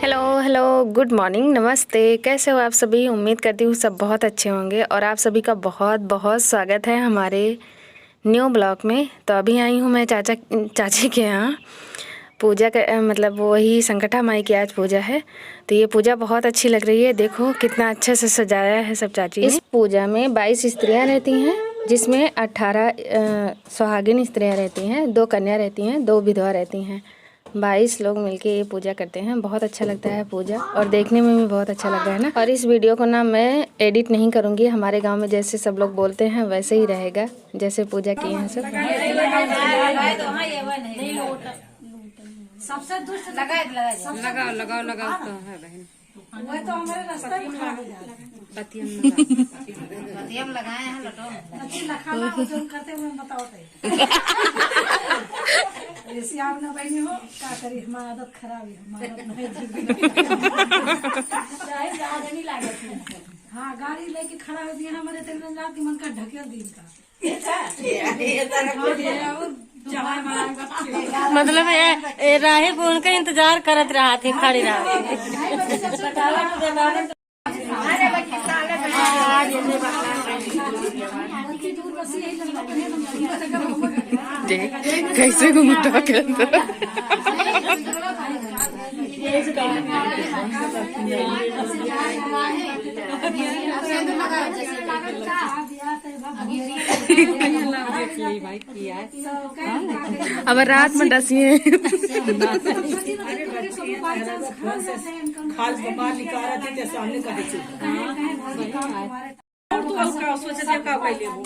Hello hello, good morning, नमस्ते। कैसे हो आप सभी? उम्मीद करती हूँ सब बहुत अच्छे होंगे और आप सभी का बहुत बहुत स्वागत है हमारे न्यू ब्लॉग में। तो अभी आई हूँ मैं चाची के यहाँ पूजा का, मतलब वही संकटा माई की आज पूजा है। तो ये पूजा बहुत अच्छी लग रही है। देखो कितना अच्छे से सजाया है सब चाची ने। इस पूजा में 22 स्त्रियाँ रहती हैं, जिसमें 18 सुहागिन स्त्रियाँ रहती हैं, 2 कन्या रहती हैं, 2 विधवा रहती हैं। 22 लोग मिलके ये पूजा करते हैं। बहुत अच्छा लगता है पूजा और देखने में भी बहुत अच्छा लगता है ना। और इस वीडियो को ना मैं एडिट नहीं करूँगी, हमारे गांव में जैसे सब लोग बोलते हैं वैसे ही रहेगा, जैसे पूजा किए हैं सब। सबसे दुष्ट लगाओ लगाओ लगाओ तो है बहन। वो तो हमारे रास्ते में खड़ा हो जाता है। पतियम लगाए हैं लटो अच्छी लखाना हो जो करते हुए बताओ तो ऐसी आप ना बहनी हो क्या करी, हमारी आदत खराब है, हमारा नहीं लागत। हाँ गाड़ी लेके खड़ा हो दिया हमारे तेरे रात की मन का ढकेल दिन का मतलब राही को उनका इंतजार करत रहा थी, खड़ी रहा। कैसे घूमता अब रात में डसिए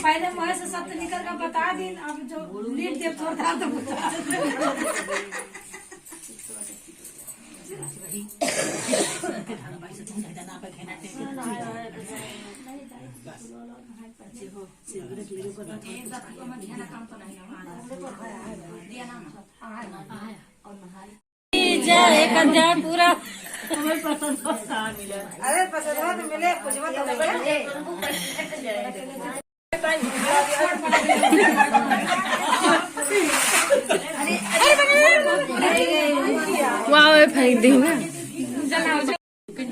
पहले मुँह से सत्य निकल कर बता दी। अब जो लीड दे थोड़ा तो पूरा अरे पसंद तो मिले कुछ मत वहाँ फेंक दी ना।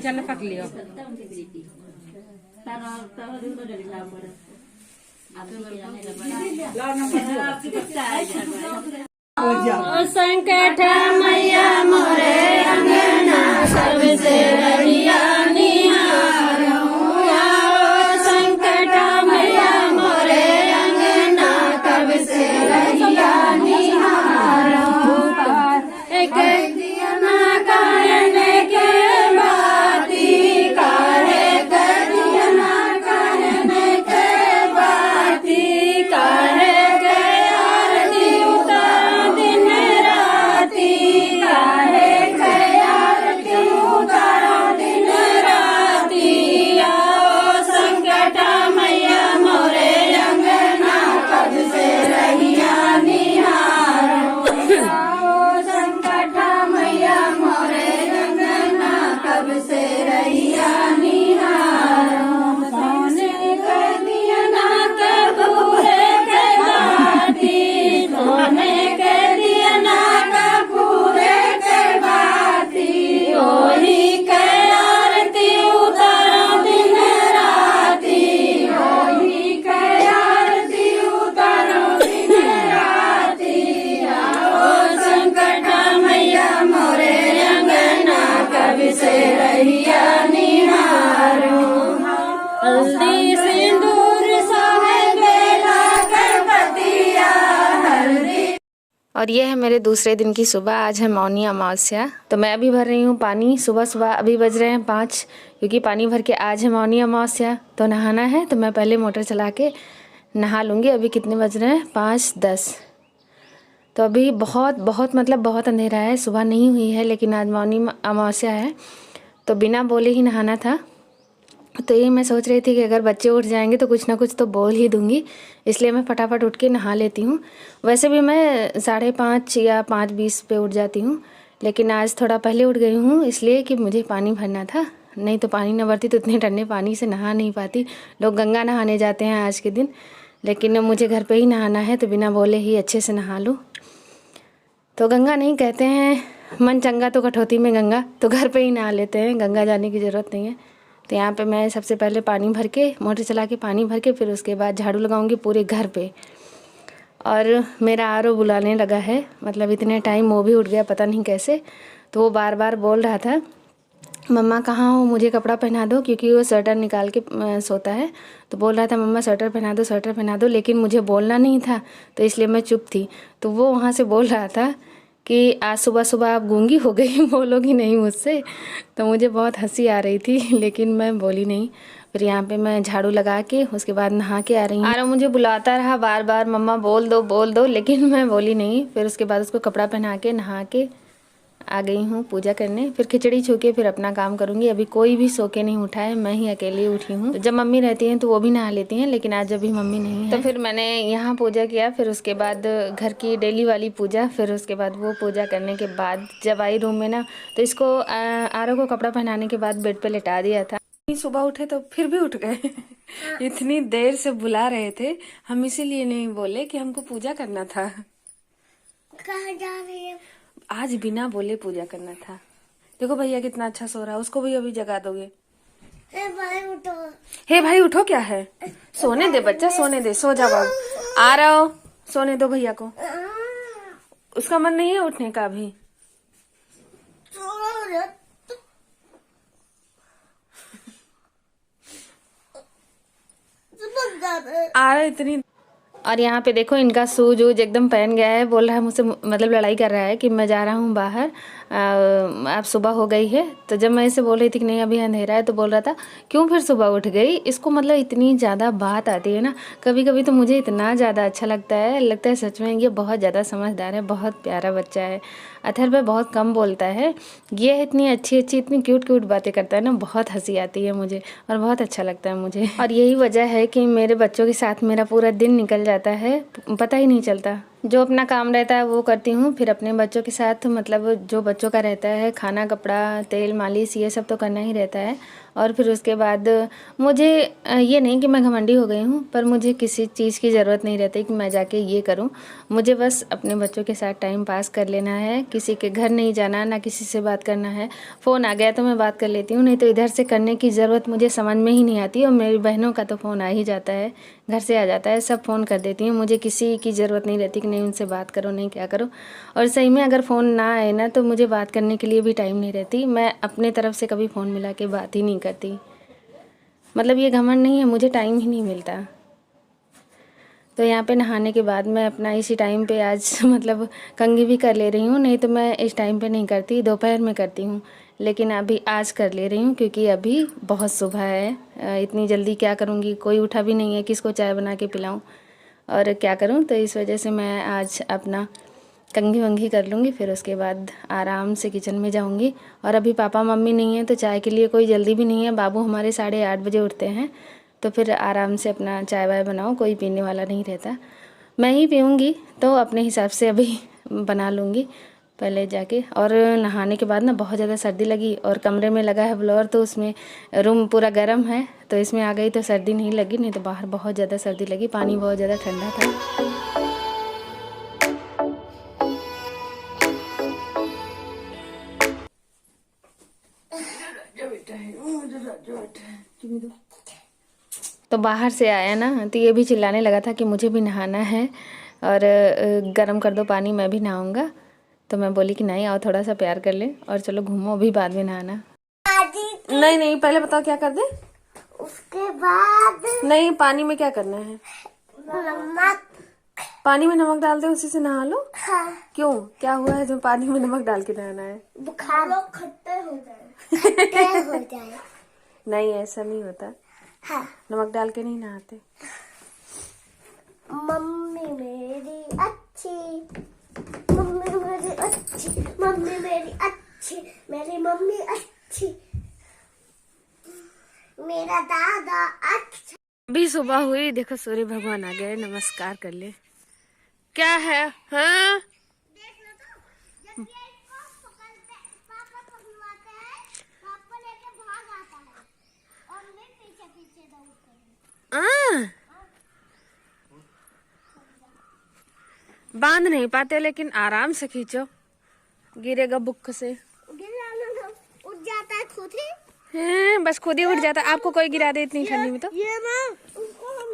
चल पक लियो। संकट मैया मोरे अंगना सबसे रहिया निहारो। संकट मैया मोरे अंगना कब से रहिया निहारो। एक दिया ना कहने के बाती काहे कर दिया ना कहने के बाती काहे और ये है मेरे दूसरे दिन की सुबह। आज है मौनी अमावस्या। तो मैं अभी भर रही हूँ पानी सुबह सुबह। अभी बज रहे हैं 5, क्योंकि पानी भर के आज है मौनी अमावस्या तो नहाना है। तो मैं पहले मोटर चला के नहा लूँगी। अभी कितने बज रहे हैं? 5:10। तो अभी बहुत मतलब बहुत अंधेरा है, सुबह नहीं हुई है। लेकिन आज मौनी अमावस्या है तो बिना बोले ही नहाना था। तो ये मैं सोच रही थी कि अगर बच्चे उठ जाएंगे तो कुछ ना कुछ तो बोल ही दूंगी, इसलिए मैं फटाफट उठ के नहा लेती हूँ। वैसे भी मैं 5:30 या 5:20 पे उठ जाती हूँ, लेकिन आज थोड़ा पहले उठ गई हूँ इसलिए कि मुझे पानी भरना था। नहीं तो पानी न भरती तो इतने ठंडे पानी से नहा नहीं पाती। लोग गंगा नहाने जाते हैं आज के दिन, लेकिन मुझे घर पे ही नहाना है तो बिना बोले ही अच्छे से नहा लूँ। तो गंगा नहीं कहते हैं, मन चंगा तो कटौती में गंगा, तो घर पे ही नहा लेते हैं, गंगा जाने की ज़रूरत नहीं है। तो यहाँ पे मैं सबसे पहले पानी भर के, मोटर चला के पानी भर के, फिर उसके बाद झाड़ू लगाऊंगी पूरे घर पे। और मेरा आरओ बुलाने लगा है, मतलब इतने टाइम वो भी उठ गया पता नहीं कैसे। तो वो बार बार बोल रहा था मम्मा कहाँ हो, मुझे कपड़ा पहना दो, क्योंकि वो स्वेटर निकाल के सोता है। तो बोल रहा था मम्मा स्वेटर पहना दो, स्वेटर पहना दो, लेकिन मुझे बोलना नहीं था तो इसलिए मैं चुप थी। तो वो वहाँ से बोल रहा था कि आज सुबह सुबह आप गूंगी हो गई, बोलोगी नहीं मुझसे। तो मुझे बहुत हंसी आ रही थी, लेकिन मैं बोली नहीं। फिर यहाँ पे मैं झाड़ू लगा के उसके बाद नहा के आ रही हूँ। आरव मुझे बुलाता रहा बार बार मम्मा बोल दो, लेकिन मैं बोली नहीं। फिर उसके बाद उसको कपड़ा पहना के नहा के आ गई हूँ पूजा करने। फिर खिचड़ी छू के फिर अपना काम करूँगी। अभी कोई भी सो के नहीं उठा है, मैं ही अकेली उठी हूँ। तो जब मम्मी रहती हैं तो वो भी नहा लेती हैं, लेकिन आज अभी मम्मी नहीं है। तो फिर मैंने यहाँ पूजा किया, फिर उसके बाद घर की डेली वाली पूजा। फिर उसके बाद वो पूजा करने के बाद जब आई रूम में ना, तो इसको आरव को कपड़ा पहनाने के बाद बेड पे लिटा दिया था। सुबह उठे तो फिर भी उठ गए। इतनी देर से बुला रहे थे हम, इसीलिए नहीं बोले कि हमको पूजा करना था। कहाँ जा रही है? आज बिना बोले पूजा करना था। देखो भैया कितना अच्छा सो रहा है, उसको भी अभी जगा दोगे? भाई उठो। हे भाई उठो, क्या है? सोने दे बच्चा, सोने दे, सो जा बाबू। आ रहा हो, सोने दो भैया को। उसका मन नहीं है उठने का अभी। आ रहा इतनी। और यहाँ पे देखो इनका सूज वूज एकदम पहन गया है। बोल रहा है मुझसे, मतलब लड़ाई कर रहा है कि मैं जा रहा हूँ बाहर, अब सुबह हो गई है। तो जब मैं इसे बोल रही थी कि नहीं अभी अंधेरा है, तो बोल रहा था क्यों फिर सुबह उठ गई। इसको मतलब इतनी ज़्यादा बात आती है ना, कभी कभी तो मुझे इतना ज़्यादा अच्छा लगता है सच में ये बहुत ज़्यादा समझदार है, बहुत प्यारा बच्चा है। अथर्व पे बहुत कम बोलता है, ये इतनी अच्छी इतनी क्यूट बातें करता है ना, बहुत हंसी आती है मुझे और बहुत अच्छा लगता है मुझे। और यही वजह है कि मेरे बच्चों के साथ मेरा पूरा दिन निकल जाता है, पता ही नहीं चलता। जो अपना काम रहता है वो करती हूँ, फिर अपने बच्चों के साथ मतलब जो बच्चों का रहता है, खाना कपड़ा तेल मालिश ये सब तो करना ही रहता है। और फिर उसके बाद मुझे ये नहीं कि मैं घमंडी हो गई हूँ, पर मुझे किसी चीज़ की ज़रूरत नहीं रहती कि मैं जाके ये करूँ। मुझे बस अपने बच्चों के साथ टाइम पास कर लेना है, किसी के घर नहीं जाना, ना किसी से बात करना है। फ़ोन आ गया तो मैं बात कर लेती हूँ, नहीं तो इधर से करने की ज़रूरत मुझे समझ में ही नहीं आती। और मेरी बहनों का तो फ़ोन आ ही जाता है, घर से आ जाता है, सब फ़ोन कर देती हूँ। मुझे किसी की ज़रूरत नहीं रहती कि नहीं उनसे बात करो, नहीं क्या करो। और सही में अगर फ़ोन ना आए ना, तो मुझे बात करने के लिए भी टाइम नहीं रहती। मैं अपने तरफ से कभी फ़ोन मिला के बात ही नहीं करती। मतलब ये घमंड नहीं है, मुझे टाइम ही नहीं मिलता। तो यहाँ पे नहाने के बाद मैं अपना इसी टाइम पे आज मतलब कंघी भी कर ले रही हूँ, नहीं तो मैं इस टाइम पे नहीं करती, दोपहर में करती हूँ। लेकिन अभी आज कर ले रही हूँ क्योंकि अभी बहुत सुबह है। इतनी जल्दी क्या करूँगी, कोई उठा भी नहीं है, किसको चाय बना के पिलाऊँ और क्या करूँ। तो इस वजह से मैं आज अपना कंघी वंघी कर लूँगी, फिर उसके बाद आराम से किचन में जाऊँगी। और अभी पापा मम्मी नहीं है तो चाय के लिए कोई जल्दी भी नहीं है। बाबू हमारे 8:30 बजे उठते हैं, तो फिर आराम से अपना चाय वाय बनाओ, कोई पीने वाला नहीं रहता। मैं ही पीऊँगी तो अपने हिसाब से अभी बना लूँगी पहले जाके। और नहाने के बाद ना बहुत ज़्यादा सर्दी लगी, और कमरे में लगा है ब्लोअर तो उसमें रूम पूरा गर्म है, तो इसमें आ गई तो सर्दी नहीं लगी, नहीं तो बाहर बहुत ज़्यादा सर्दी लगी, पानी बहुत ज़्यादा ठंडा था। तो बाहर से आया ना, तो ये भी चिल्लाने लगा था कि मुझे भी नहाना है और गर्म कर दो पानी, मैं भी नहाऊंगा। तो मैं बोली कि नहीं, आओ थोड़ा सा प्यार कर ले और चलो घूमो, अभी बाद में नहाना। नहीं पहले बताओ क्या कर दे, उसके बाद नहीं पानी में क्या करना है, नमक। पानी में नमक डाल दे, उसी से नहा लो। हाँ। क्यों, क्या हुआ है जो पानी में नमक डाल के नहाना है? बुखार लोग खट्टे हो जाए। नहीं ऐसा नहीं होता, हाँ। नमक डाल के नहीं नहाते। मम्मी मेरी अच्छी, मम्मी मेरी अच्छी, मम्मी मेरी अच्छी, मेरी मम्मी अच्छी, मेरा दादा अच्छा। अभी सुबह हुई, देखो सूर्य भगवान आ गए, नमस्कार कर ले। क्या है? हाँ बांध नहीं पाते, लेकिन आराम से खींचो। गिरेगा बुक से। गिराना उठ जाता है खुद ही। हैं, बस खुद ही उठ जाता। आपको कोई गिरा दे इतनी ठंडी में तो। ये ना उसको हम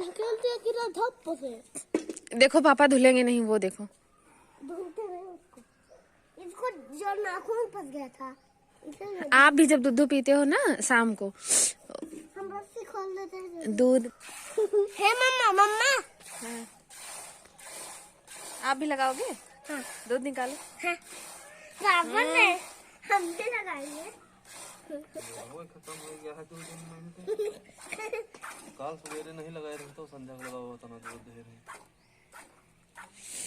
ढकेलते गिरा धप से। देखो पापा धुलेंगे नहीं, वो देखो। धुलते नहीं उसको, इसको जो नाखून में फंस गया था इसे आप भी जब दूध पीते हो ना शाम को, हम रस्सी खोल देते हैं दूध। हे मम्मा मम्मा। हाँ। आप भी लगाओगे? हाँ दूध निकालो। हाँ पापा ने हम भी लगाएंगे। खत्म हो गया है 2 दिन में। कल सवेरे नहीं लगाए रहे तो संध्या को लगा हुआ था ना दूध दे रहे।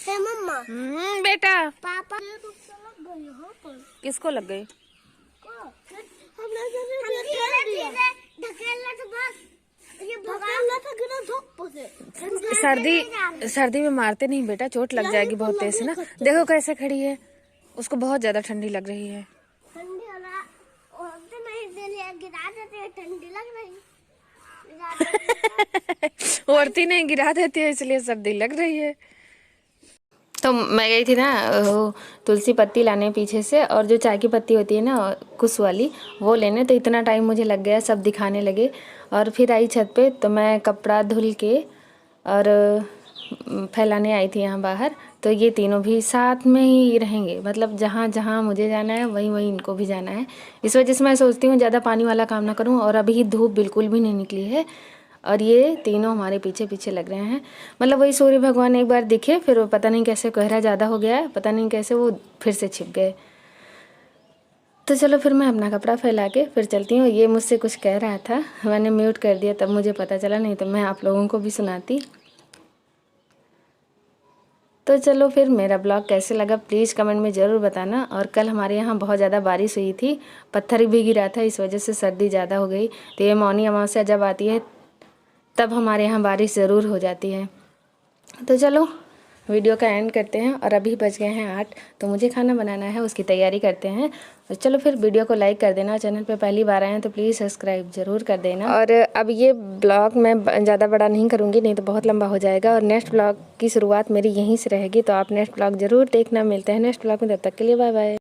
हे मम्मा बेटा। पापा ये तो लग गई यहाँ पर। किसको लग गई? हमने ढकेलना तो बस ये भगाना था गिरा धूप से। सर्दी में मारते नहीं बेटा, चोट लग जाएगी बहुत तेज से ना। देखो कैसे खड़ी है, उसको बहुत ज्यादा ठंडी लग रही है। ठंडी वाला और तो नहीं दिले गिरा देते हैं, ठंडी लग रही। औरती नहीं गिरा देती है इसलिए सर्दी लग रही है। तो मैं गई थी ना तुलसी पत्ती लाने पीछे से, और जो चाय की पत्ती होती है ना कुश वाली, वो लेने। तो इतना टाइम मुझे लग गया, सब दिखाने लगे। और फिर आई छत पे, तो मैं कपड़ा धुल के और फैलाने आई थी यहाँ बाहर। तो ये तीनों भी साथ में ही रहेंगे, मतलब जहाँ जहाँ मुझे जाना है वहीं वहीं इनको भी जाना है। इस वजह से मैं सोचती हूँ ज़्यादा पानी वाला काम ना करूँ। और अभी धूप बिल्कुल भी नहीं निकली है, और ये तीनों हमारे पीछे पीछे लग रहे हैं। मतलब वही सूर्य भगवान एक बार दिखे, फिर वो पता नहीं कैसे कोहरा ज़्यादा हो गया है, पता नहीं कैसे वो फिर से छिप गए। तो चलो फिर मैं अपना कपड़ा फैला के फिर चलती हूँ। ये मुझसे कुछ कह रहा था, मैंने म्यूट कर दिया, तब मुझे पता चला, नहीं तो मैं आप लोगों को भी सुनाती। तो चलो फिर मेरा ब्लॉग कैसे लगा प्लीज़ कमेंट में ज़रूर बताना। और कल हमारे यहाँ बहुत ज़्यादा बारिश हुई थी, पत्थर भी गिरा था, इस वजह से सर्दी ज़्यादा हो गई। तो ये मौनी अमावस्या जब आती है तब हमारे यहाँ बारिश ज़रूर हो जाती है। तो चलो वीडियो का एंड करते हैं, और अभी बज गए हैं 8, तो मुझे खाना बनाना है, उसकी तैयारी करते हैं। तो चलो फिर वीडियो को लाइक कर देना, चैनल पे पहली बार आए हैं तो प्लीज़ सब्सक्राइब ज़रूर कर देना। और अब ये ब्लॉग मैं ज़्यादा बड़ा नहीं करूँगी, नहीं तो बहुत लंबा हो जाएगा। और नेक्स्ट ब्लॉग की शुरुआत मेरी यहीं से रहेगी, तो आप नेक्स्ट ब्लॉग ज़रूर देखना। मिलते हैं नेक्स्ट ब्लॉग में, तब तक के लिए बाय बाय।